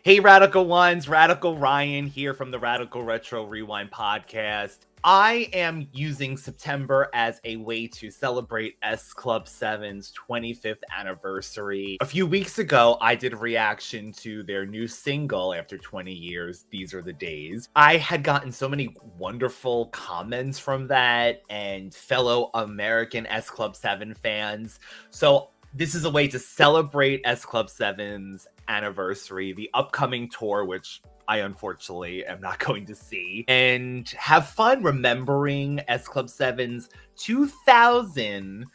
Hey, Radical Ones, Radical Ryan here from the Radical Retro Rewind podcast. I am using September as a way to celebrate S Club 7's 25th anniversary. A few weeks ago, I did a reaction to their new single after 20 years, These Are the Days. I had gotten so many wonderful comments from that and fellow American S Club 7 fans. So this is a way to celebrate S Club 7's anniversary, the upcoming tour, which I unfortunately am not going to see, and have fun remembering S Club 7's 2000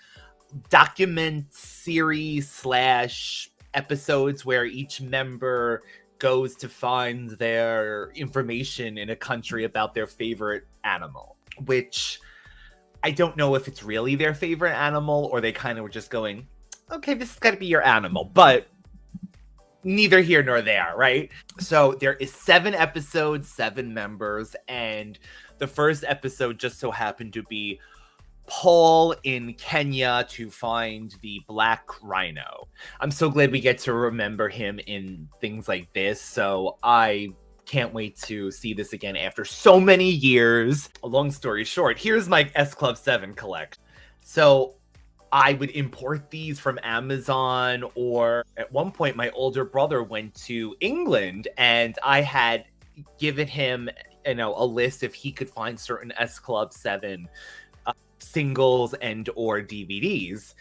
document series slash episodes where each member goes to find their information in a country about their favorite animal, which I don't know if it's really their favorite animal or they kind of were just going, okay, this has got to be your animal, but neither here nor there, right? So there is 7 episodes, 7 members, and the first episode just so happened to be Paul in Kenya to find the black rhino. I'm so glad we get to remember him in things like this, so I can't wait to see this again after so many years. A long story short, here's my S Club 7 collect. So I would import these from Amazon, or at one point my older brother went to England and I had given him, a list if he could find certain S Club 7 singles and or DVDs.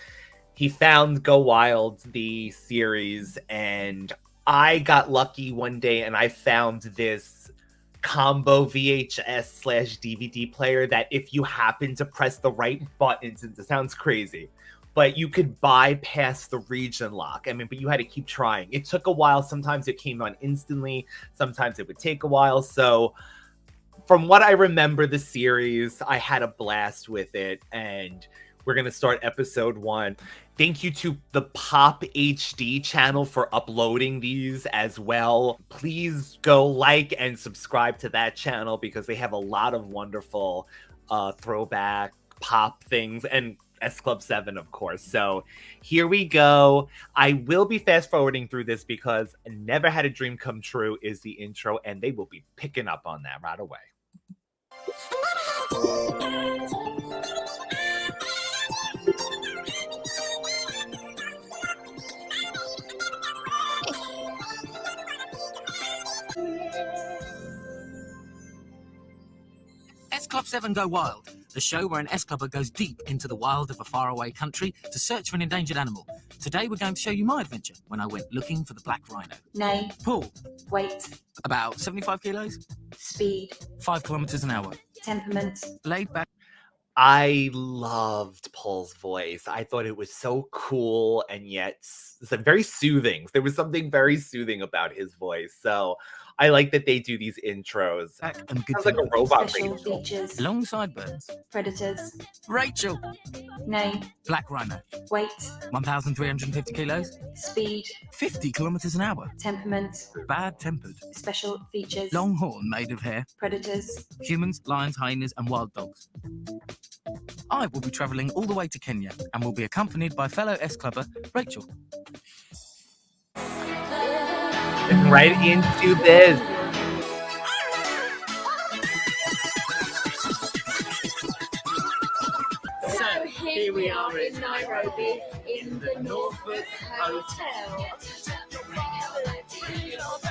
He found Go Wild, the series, and I got lucky one day and I found this combo VHS slash DVD player that if you happen to press the right buttons, it sounds crazy, but you could bypass the region lock. But you had to keep trying. It took a while. Sometimes it came on instantly. Sometimes it would take a while. So from what I remember the series, I had a blast with it, and we're going to start episode 1. Thank you to the Pop HD channel for uploading these as well. Please go like and subscribe to that channel because they have a lot of wonderful throwback pop things and S Club 7, of course. So here we go. I will be fast forwarding through this because Never Had a Dream Come True is the intro, and they will be picking up on that right away. S Club 7 Go Wild, the show where an S-Clubber goes deep into the wild of a faraway country to search for an endangered animal. Today we're going to show you my adventure when I went looking for the black rhino. Name. Paul. Weight. About 75 kilos. Speed. 5 kilometers an hour. Temperament. Laid back. I loved Paul's voice. I thought it was so cool and yet very soothing. There was something very soothing about his voice. So I like that they do these intros. And good Sounds like a robot. Special Rachel. features. Long sideburns. Predators. Rachel. Name. Black rhino. Weight. 1,350 kilos. Speed. 50 kilometers an hour. Temperament. Bad-tempered. Special features. Long horn made of hair. Predators. Humans, lions, hyenas, and wild dogs. I will be travelling all the way to Kenya and will be accompanied by fellow S-Clubber, Rachel. Right into this. So here we are in Nairobi in the Norfolk Hotel.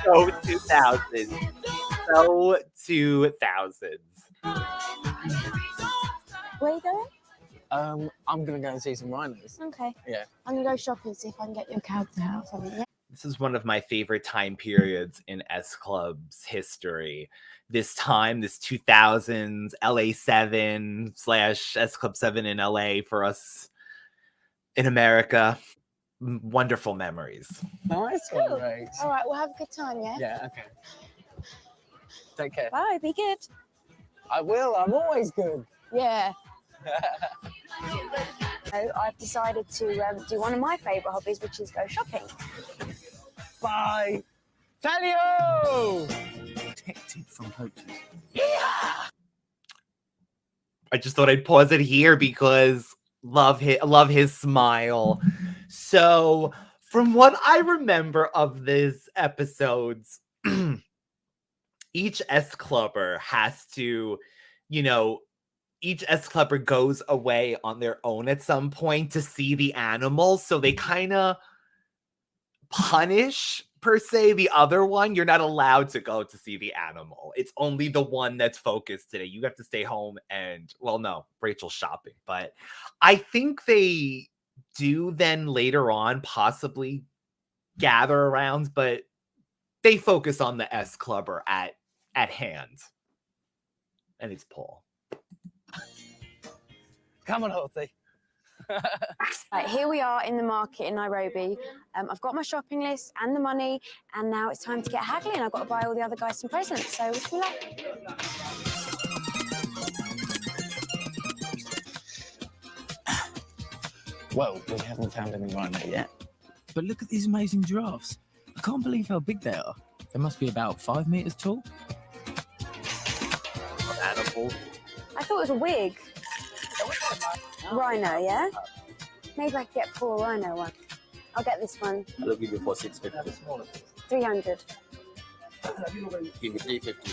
So 2000s. So 2000s. Where are you going? I'm gonna go and see some rhinos. Okay. Yeah. I'm gonna go shopping, see if I can get your cab to or something. Yeah? This is one of my favorite time periods in S Club's history. This time, this 2000s, LA 7 / S Club 7 in LA for us in America. Wonderful memories. Nice Cool. one, Rach. All right, we'll have a good time, yeah? Yeah, okay. Take care. Bye, be good. I will, I'm always good. Yeah. So I've decided to do one of my favourite hobbies, which is go shopping. Bye. Talio! Protected from poachers. I just thought I'd pause it here because love his smile. So from what I remember of these episodes, each S Clubber has to, each S Clubber goes away on their own at some point to see the animals. So they kind of punish, per se, the other one. You're not allowed to go to see the animal. It's only the one that's focused today. You have to stay home and, well, no, Rachel's shopping. But I think they do then later on possibly gather around, but they focus on the S Clubber at hand. And it's Paul. Come on, Horthy. Right, here we are in the market in Nairobi. I've got my shopping list and the money, and now it's time to get haggling. I've got to buy all the other guys some presents. So wish me luck. Well, we haven't found any rhino yet. But look at these amazing giraffes. I can't believe how big they are. They must be about 5 meters tall. Animals. I thought it was a wig. Rhino, yeah? Maybe I could get a poor rhino one. I'll get this one. I'll give you for 650. 300. Give me 350.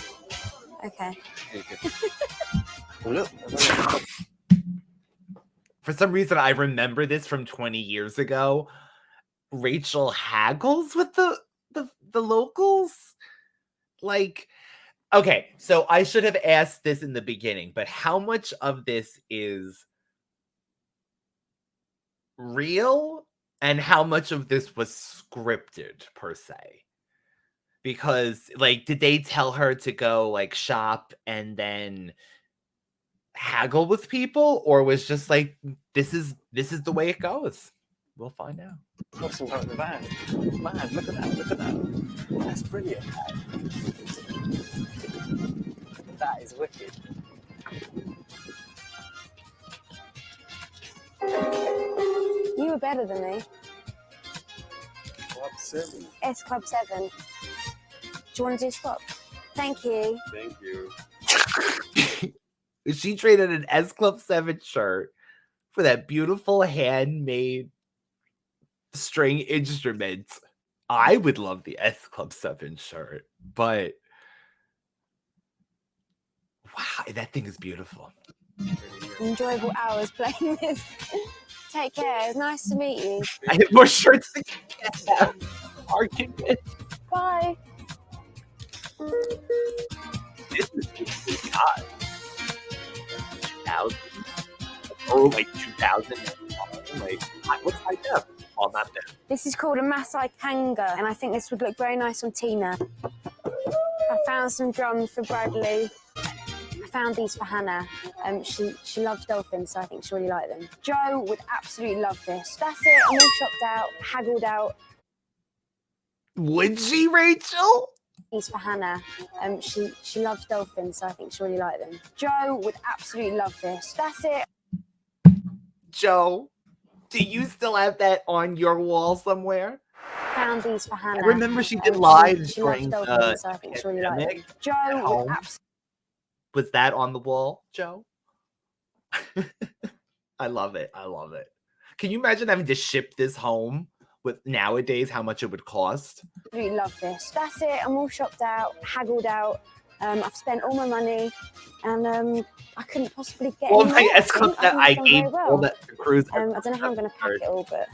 Okay. 350. Look. For some reason, I remember this from 20 years ago. Rachel haggles with the locals. Like, okay, so I should have asked this in the beginning, but how much of this is real and how much of this was scripted, per se? Because, like, did they tell her to go, like, shop and then haggle with people, or was just like, this is the way it goes? We'll find out. What's in the bag? Man, look at that, look at that. That's brilliant. That is wicked. You were better than me. Club 7. S Club 7. Do you want to do a swap? Thank you. Thank you. She traded an S Club 7 shirt for that beautiful handmade string instrument. I would love the S Club 7 shirt, but wow, that thing is beautiful. Enjoyable hours playing this. Take care. It's nice to meet you. I have more shirts to get. Argument. Bye. This is God. 2000. Oh, like 2000. Like, what's my depth? Oh, not there. This is called a Maasai Kanga, and I think this would look very nice on Tina. I found some drums for Bradley. I found these for Hannah. She loves dolphins, so I think she'll really like them. Joe would absolutely love this. That's it. I'm all shopped out, haggled out. Would she, Rachel? These for Hannah. She loves dolphins, so I think she'll really like them. Joe would absolutely love this. That's it. Joe, do you still have that on your wall somewhere? Found these for Hannah. I remember she did live She loves during dolphins, so I think she'll really like them. pandemic Joe at would home. absolutely. Was that on the wall, Joe? I love it. I love it. Can you imagine having to ship this home with nowadays how much it would cost? Really love this. That's it. I'm all shopped out, haggled out. I've spent all my money, and I couldn't possibly get Well, any my more. S Club that I think I've done gave very well. all that cruise. I don't know how I'm going to pack it all, but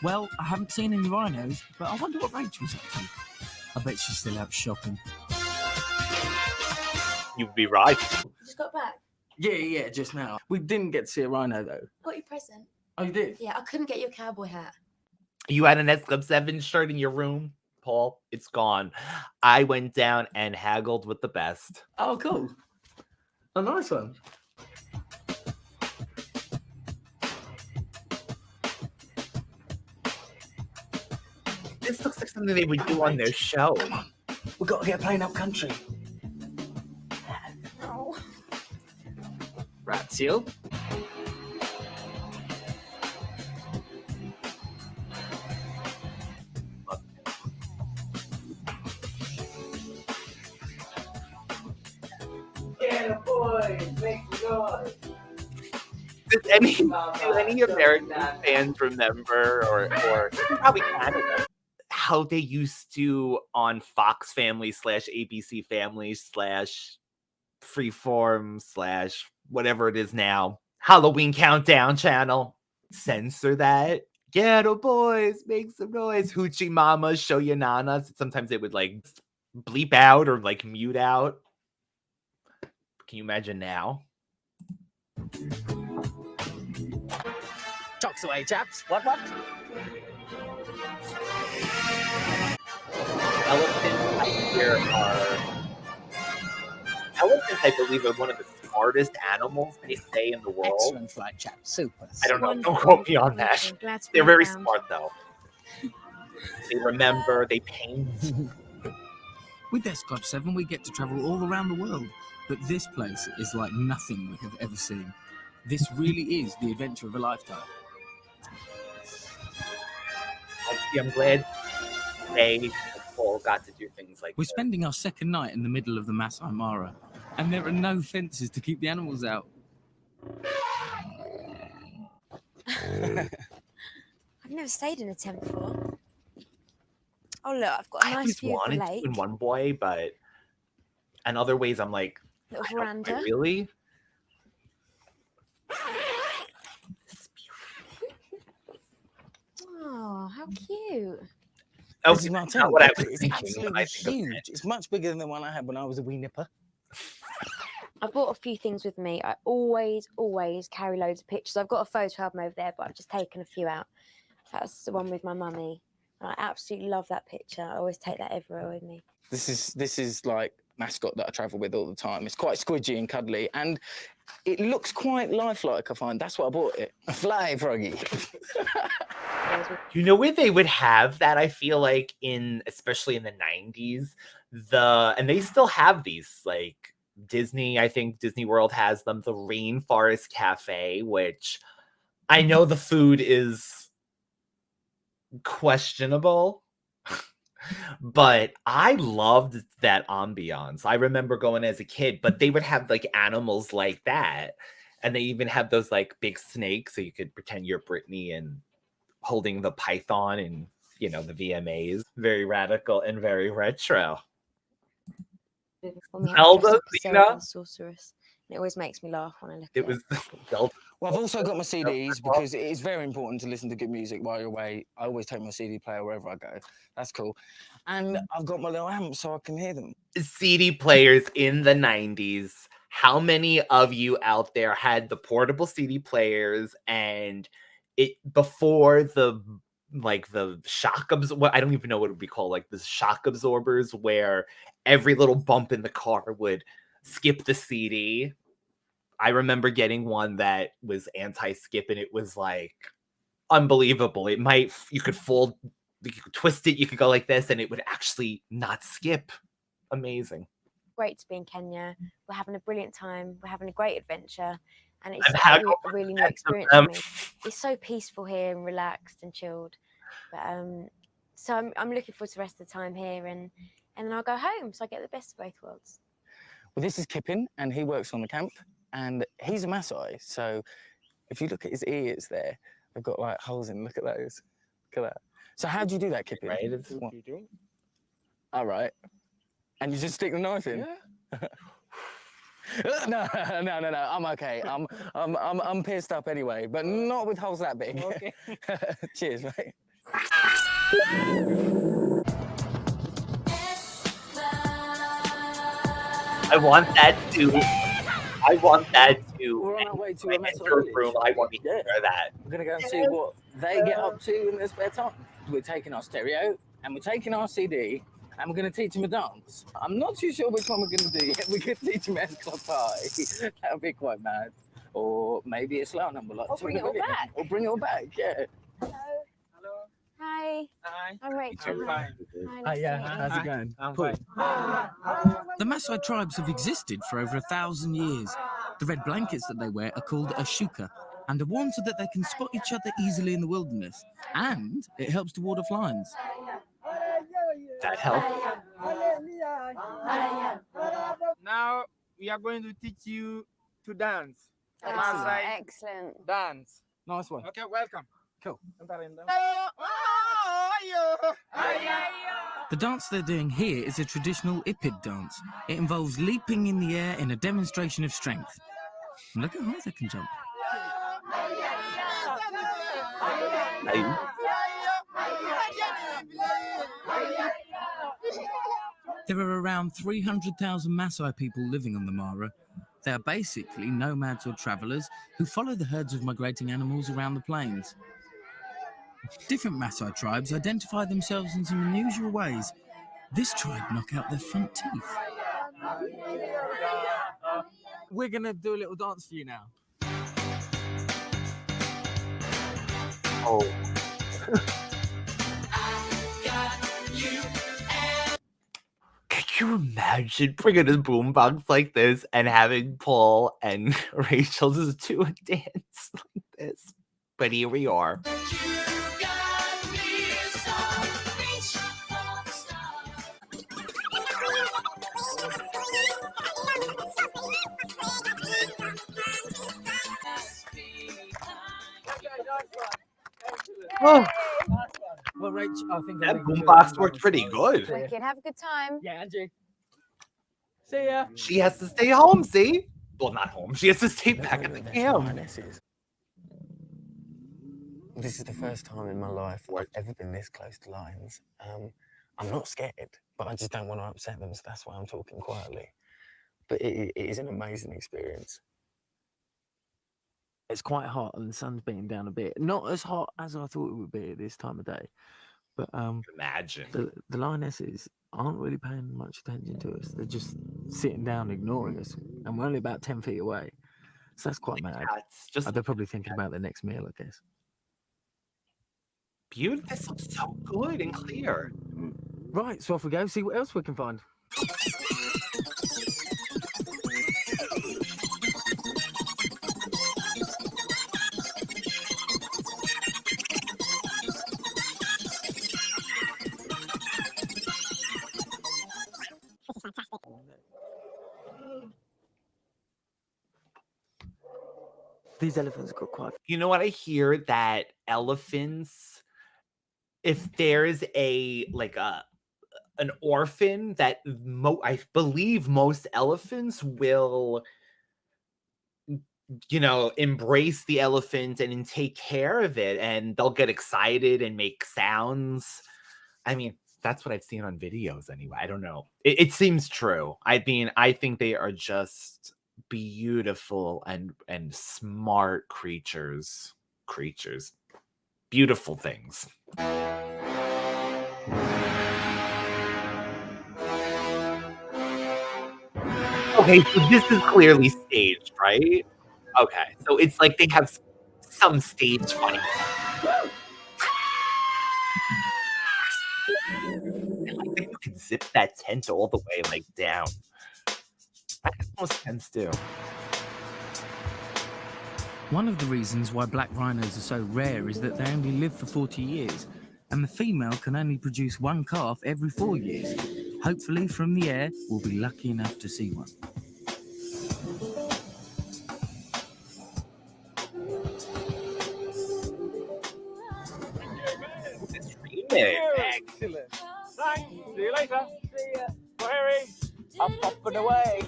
Well, I haven't seen any rhinos, but I wonder what Rachel's up to. I bet she's still out shopping. You'd be right. Just got back. Yeah, just now. We didn't get to see a rhino, though. Got your present. Oh, you did? Yeah, I couldn't get you a cowboy hat. You had an S Club 7 shirt in your room, Paul. It's gone. I went down and haggled with the best. Oh, cool. A nice one. This looks like something they would do on their show. We've got to get a plane up country. Oh. Rat seal. Yeah, boy, make noise. Do any American fans remember, or probably Canada, how they used to on Fox Family / ABC Family / Freeform / whatever it is now, Halloween Countdown channel. Censor that. Ghetto boys, make some noise. Hoochie mamas, show your nanas. Sometimes they would like bleep out or like mute out. Can you imagine now? Chocks away, chaps. What? Elephants, I believe, are one of the smartest animals they say in the world. Excellent flight, chaps. Super. I don't know. Don't Wonderful. quote me on that. I'm glad to They're be very found. smart, though. They remember. They paint. With S Club 7, we get to travel all around the world, but this place is like nothing we have ever seen. This really is the adventure of a lifetime. I'm glad they all got to do things like We're this. spending our second night in the middle of the Maasai Mara, and there are no fences to keep the animals out. I've never stayed in a tent before. Oh look, I've got a I nice always view of the wanted to lake. in one way, but in other ways, I'm like, Little I don't- veranda. really? Oh, how cute. Oh, This is my not tent. what I was It's thinking when absolutely I think of huge. tent. It's much bigger than the one I had when I was a wee nipper. I brought a few things with me. I always carry loads of pictures. I've got a photo album over there, but I've just taken a few out. That's the one with my mummy. And I absolutely love that picture. I always take that everywhere with me. This is like mascot that I travel with all the time. It's quite squidgy and cuddly, and it looks quite lifelike, I find. That's why I bought it. Fly, Froggy. You know where they would have that? I feel like especially in the 90s, and they still have these, like Disney. I think Disney World has them. The Rainforest Cafe, which I know the food is questionable, but I loved that ambiance. I remember going as a kid, but they would have like animals like that, and they even have those like big snakes, so you could pretend you're Britney and holding the python and the VMAs. Very radical and very retro. When we had to dress Zelda, up as Zelda Xena? the Sorceress. And it always makes me laugh when I look It at was it. Zelda. Well, I've also got my CDs because it is very important to listen to good music while you're away. I always take my CD player wherever I go. That's cool. And I've got my little amp so I can hear them. CD players in the 90s. How many of you out there had the portable CD players and it before the shock absorber? I don't even know what it would be called, like the shock absorbers where every little bump in the car would skip the CD. I remember getting one that was anti-skip and it was like unbelievable. You could twist it, you could go like this and it would actually not skip. Amazing. Great to be in Kenya. We're having a brilliant time. We're having a great adventure. And it's I've had a really new experience for me. It's so peaceful here and relaxed and chilled. But so I'm looking forward to the rest of the time here and then I'll go home. So I get the best of both worlds. Well, this is Kippin, and he works on the camp, and he's a Maasai. So if you look at his ears there, they've got like holes in. Look at those. Look at that. So how do you do that, Kippin? Right? All right. And you just stick the knife in? Yeah. No. I'm okay. I'm pierced up anyway, but not with holes that big. Okay. Cheers, mate. I want that too. We're on our way to a My Maasai enter village. room, I want to hear that. We're going to go and see what they get up to in their spare time. We're taking our stereo and we're taking our CD and we're going to teach them a dance. I'm not too sure which one we're going to do yet. We could teach them S Club Party. That would be quite mad. Or maybe a slow number like Or bring it all back. Or bring it all back, yeah. Hello. Hi. Hi. I'm Rachel. I'm fine. Hi, yeah, nice to meet how's you. it going? I'm Cool. fine. The Maasai tribes have existed for over 1,000 years. The red blankets that they wear are called a shuka and are worn so that they can spot each other easily in the wilderness. And it helps to ward off lions. That helps. Now we are going to teach you to dance. Excellent. Maasai Excellent. dance. Nice one. Okay, welcome. Cool. The dance they're doing here is a traditional Ipid dance. It involves leaping in the air in a demonstration of strength. And look how high they can jump. There are around 300,000 Maasai people living on the Mara. They are basically nomads or travellers who follow the herds of migrating animals around the plains. Different Maasai tribes identify themselves in some unusual ways. This tribe knock out their front teeth. We're going to do a little dance for you now. Oh. Can you imagine bringing a boombox like this and having Paul and Rachel just do a dance like this? But here we are. Oh, Well, Rach, I think that boombox worked pretty good. Wicked. Have a good time. Yeah, Angie. See ya. She has to stay home, see? Well, not home. She has to stay back at the camp. This is the first time in my life I've ever been this close to lions. I'm not scared, but I just don't want to upset them, so that's why I'm talking quietly. But it is an amazing experience. It's quite hot and the sun's beating down a bit. Not as hot as I thought it would be at this time of day. But Imagine. the lionesses aren't really paying much attention to us. They're just sitting down, ignoring us. And we're only about 10 feet away. So that's quite mad. They're probably thinking about their next meal, I guess. Beautiful. This looks so good and clear. Right, so off we go, see what else we can find. These elephants got quite. You know what I hear? That elephants, if there's an orphan, that I believe most elephants will, embrace the elephant and take care of it, and they'll get excited and make sounds. I mean, that's what I've seen on videos anyway. I don't know. It seems true. I mean, I think they are just beautiful and smart creatures. Beautiful things. Okay, so this is clearly staged, right? Okay, so it's like they have some stage fight. I like that you can zip that tent all the way down. That makes most sense too. One of the reasons why black rhinos are so rare is that they only live for 40 years, and the female can only produce one calf every 4 years. Hopefully, from the air, we'll be lucky enough to see one. This remix. Excellent. Thanks. See you later. See ya. Bye, Harry. Up and away.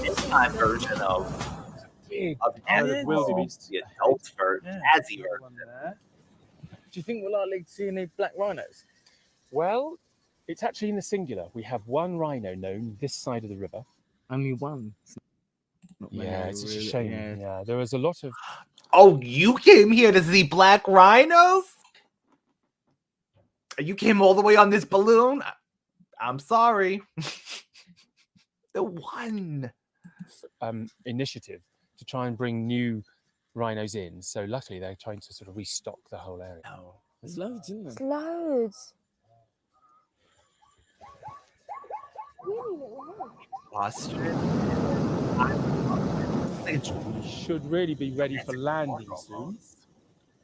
This time version of endangered wildebeest, the adult version, Azzy version. Do you think we're likely to see any black rhinos? Well, it's actually in the singular. We have one rhino known this side of the river. Only one. Yeah, it's a shame. Yeah, there was a lot of. Oh, you came here to see black rhinos? You came all the way on this balloon? I'm sorry. The one Initiative to try and bring new rhinos in. So luckily, they're trying to sort of restock the whole area. Oh. There's loads, isn't there? There's loads. Should really be ready for landing soon.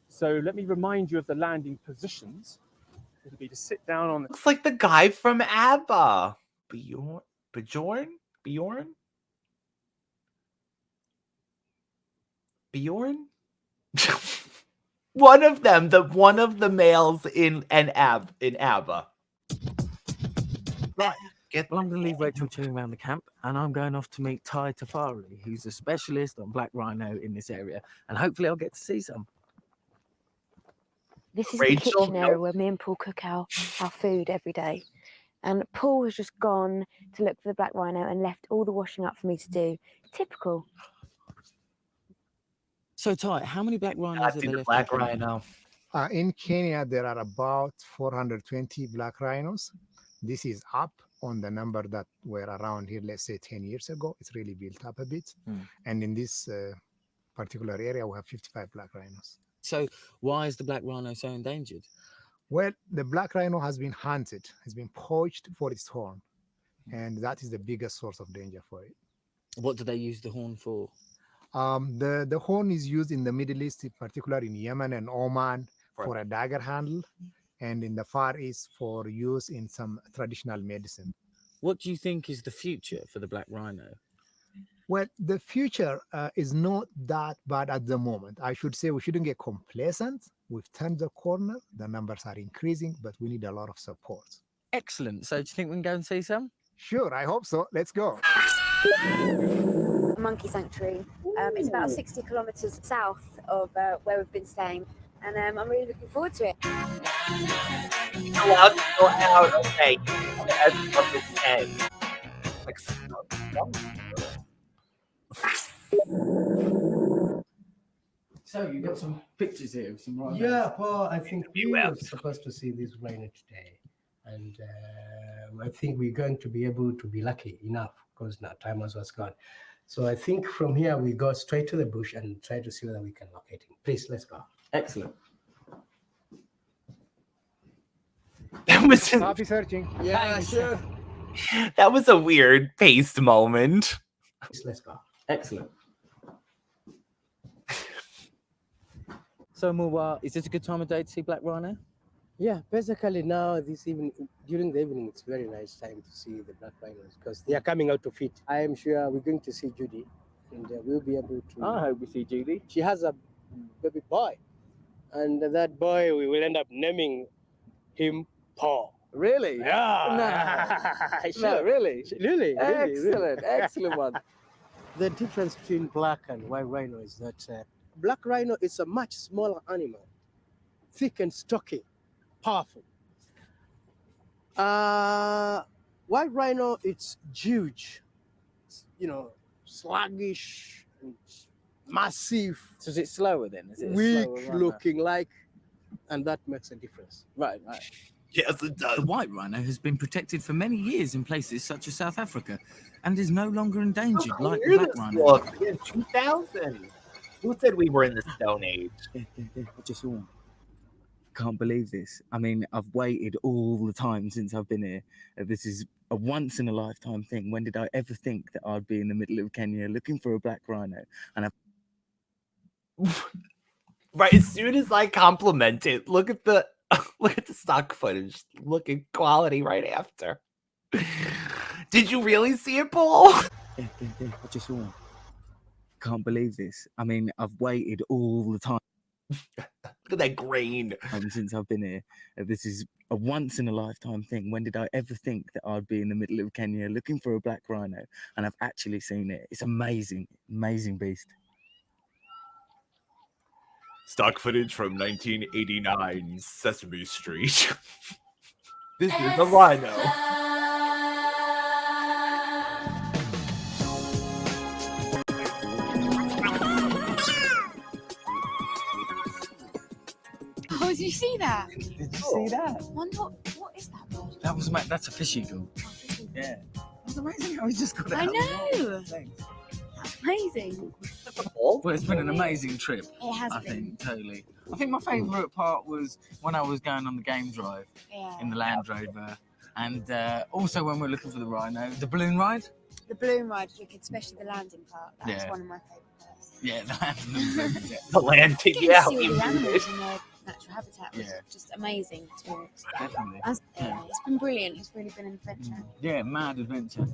So let me remind you of the landing positions. It'll be to sit down on the. Looks like the guy from ABBA. Bjorn? Bjorn? One of them, one of the males in ABBA. Right. Well, I'm going to leave Rachel chilling around the camp, and I'm going off to meet Ty Tafari, who's a specialist on black rhino in this area, and hopefully I'll get to see some. This is Rachel, the kitchen area where me and Paul cook our food every day. And Paul has just gone to look for the black rhino and left all the washing up for me to do. Typical. So, Ty, how many black rhinos are there left? Black rhino. In Kenya, there are about 420 black rhinos. This is up on the number that were around here, let's say 10 years ago. It's really built up a bit. And in this particular area, we have 55 black rhinos. So why is the black rhino so endangered? Well, the black rhino has been hunted, has been poached for its horn. And that is the biggest source of danger for it. What do they use the horn for? The horn is used in the Middle East, in particular in Yemen and Oman, for a dagger handle, and in the Far East for use in some traditional medicine. What do you think is the future for the black rhino? Well, the future is not that bad at the moment. I should say we shouldn't get complacent. We've turned the corner. The numbers are increasing, but we need a lot of support. Excellent. So do you think we can go and see some? Sure, I hope so. Let's go. Monkey sanctuary. It's about 60 kilometres south of where we've been staying. And I'm really looking forward to it. Allowed to go out, okay. As of this end. Like, so you got some pictures here of some rhinos. Yeah, well, I think we were supposed to see this rhino today. And I think we're going to be able to be lucky enough because now time was gone. So I think from here we go straight to the bush and try to see whether we can locate him. Please, let's go. Excellent. That was Happy searching. Yeah, sure. That was a weird paced moment. Please, let's go. Excellent. So, Muwa, is this a good time of day to see black rhino? Yeah, basically now this evening, during the evening, it's very nice time to see the black rhinos because they are coming out to feed. I am sure we're going to see Judy, and we'll be able to. I hope we see Judy. She has a baby boy, and that boy we will end up naming him Paul. Really? Yeah. No, no, really? Really? Excellent, excellent one. The difference between black and white rhino is that black rhino is a much smaller animal, thick and stocky, powerful. White rhino, it's huge, sluggish and massive. So is it slower then? Is it weak looking like, and that makes a difference. Right, right. Yes, it does. The white rhino has been protected for many years in places such as South Africa and is no longer endangered like the black rhino. Look, in 2000. Who said we were in the Stone Age? Just can't believe this. I mean, I've waited all the time since I've been here. This is a once in a lifetime thing. When did I ever think that I'd be in the middle of Kenya looking for a black rhino? And right, as soon as I compliment it, look at the stock footage. Look at quality right after. Did you really see it, Paul? Just can't believe this. I mean, I've waited all the time. Look at that grain. Since I've been here. This is a once in a lifetime thing. When did I ever think that I'd be in the middle of Kenya looking for a black rhino? And I've actually seen it. It's amazing, amazing beast. Stock footage from 1989 Sesame Street. This is a rhino. Oh, did you see that? Did you see that? What is that bird? That's a fish eagle. Yeah. That's amazing how he just got I out. know. Thanks. That's amazing. Well, it's been an amazing trip. It has I been. think, totally. I think my favourite part was when I was going on the game drive in the Land Rover, and also when we were looking for the rhino, the balloon ride. The balloon ride, especially the landing part. That's Yeah. one of my favourite parts. Yeah, the landing. The landing, You yeah. can see all the animals in their natural habitat was Yeah. just amazing to walk. Definitely. It's been brilliant. It's really been an adventure. Yeah, mad adventure.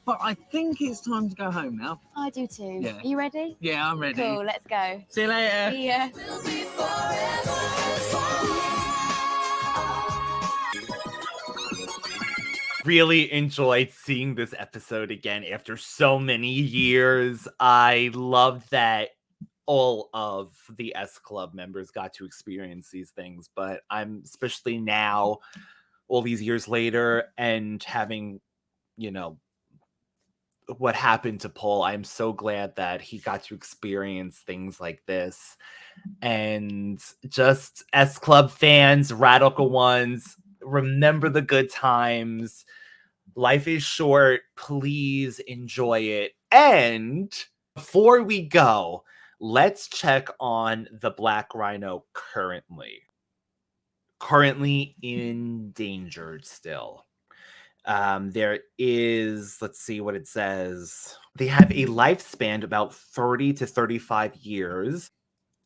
But I think it's time to go home now. I do too. Yeah. Are you ready? Yeah, I'm ready. Cool, let's go. See you later. See ya. Really enjoyed seeing this episode again after so many years. I loved that all of the S Club members got to experience these things, but I'm especially now, all these years later, and having, you know, what happened to Paul, I'm so glad that he got to experience things like this. And just S Club fans, radical ones, remember the good times. Life is short. Please enjoy it. And before we go, let's check on the Black Rhino currently. Currently endangered still. There is, let's see what it says. They have a lifespan about 30 to 35 years.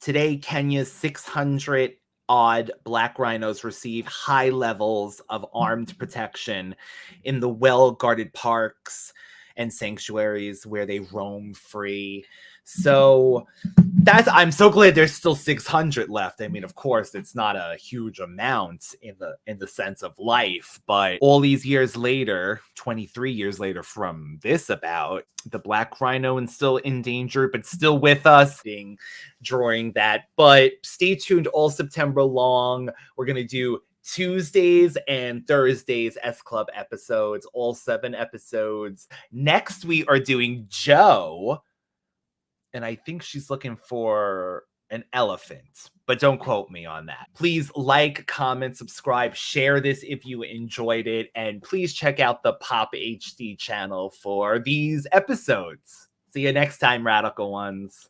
Today, Kenya's 600 odd black rhinos receive high levels of armed protection in the well-guarded parks and sanctuaries where they roam free. So I'm so glad there's still 600 left. I mean, of course, it's not a huge amount in the sense of life, but all these years later, 23 years later from this about, the black rhino is still endangered, but still with us, drawing that. But stay tuned all September long. We're going to do Tuesdays and Thursdays S Club episodes, all 7 episodes. Next, we are doing Joe. And I think she's looking for an elephant, but don't quote me on that. Please like, comment, subscribe, share this if you enjoyed it, and please check out the Pop HD channel for these episodes. See you next time, Radical Ones.